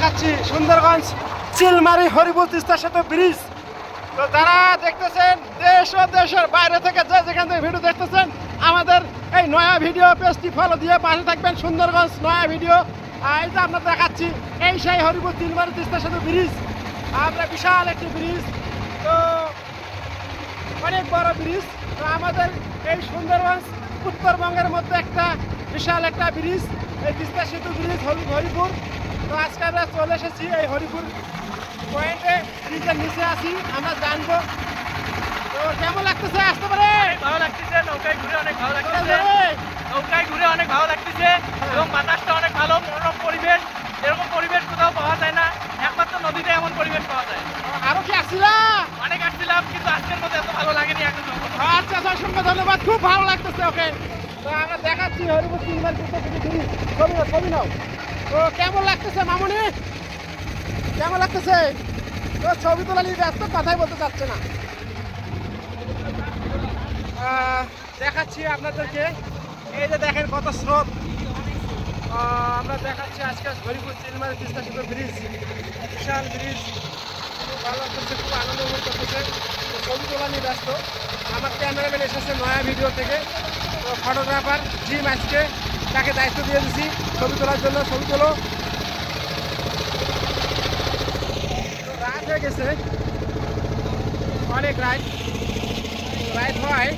দেখাচ্ছি সুন্দরগঞ্জ চিলমারি হরিপুর তিস্তা সেতু ব্রিজ। তো যারা দেখতেছেন দেশ ও দেশের বাইরে থেকে যেখান থেকে ভিডিও দেখতেছেন আমাদের এই নয়া ভিডিও পেজটি ফলো দিয়ে পাশে থাকবেন। সুন্দরগঞ্জ নয়া ভিডিও। এই যে আমরা দেখাচ্ছি এই সেই হরিপুর চিলমারি তিস্তা সেতু ব্রিজ। আমরা বিশাল একটি ব্রিজ, তো অনেক বড় ব্রিজ। তো আমাদের এই সুন্দরগঞ্জ উত্তরবঙ্গের মধ্যে একটা বিশাল একটা ব্রিজ, এই তিস্তা সেতু ব্রিজ হরিপুর। তো আজকে আমরা চলে এসেছি এই হরিপুর পয়েন্টে, ব্রিজের নিচে আছি, আমরা জানবো তো কেমন লাগতেছে। আসতে পারে ভালো লাগতেছে, নৌকায় ঘুরে অনেক ভালো লাগতেছে, নৌকায় ঘুরে অনেক ভালো লাগতেছে এবং বাতাসটা অনেক ভালো, মনোরম পরিবেশ। এরকম পরিবেশ কোথাও পাওয়া যায় না, একমাত্র নদীতে এমন পরিবেশ পাওয়া যায়। আরো কি আসছিলাম? অনেক আসছিলাম, কিন্তু আজকের মধ্যে এত ভালো লাগেনি এখন। আচ্ছা, অসংখ্য ধন্যবাদ, খুব ভালো লাগতেছে। ওকে, তো আমরা দেখাচ্ছি হরিপুর চিলমারি তিস্তা সেতু ব্রিজ। ছবি নাও। তো কেমন লাগতেছে মামুনি, কেমন লাগতেছে? তো ছবি তোলা নিয়ে ব্যস্ত, কথাই বলতে চাচ্ছে না। দেখাচ্ছি আপনাদেরকে, এই যে দেখেন কত স্রোত। আমরা দেখাচ্ছি আজকে হরিপুর চিলমারি তিস্তা সেতু ব্রিজ, বিশাল ব্রিজ। খুব ভালো লাগতেছে, খুব আনন্দ উপভোগ করতেছে। তো ছবি তোলা নিয়ে ব্যস্ত। আমার ক্যামেরাম্যান এসেছে নয়া ভিডিও থেকে, তো ফটোগ্রাফার জিম আজকে তাকে দায়িত্ব দিয়ে দিচ্ছি ছবি তোলার জন্য। ছবি তোলো। রাত হয়ে গেছে, অনেক রাইড হয়।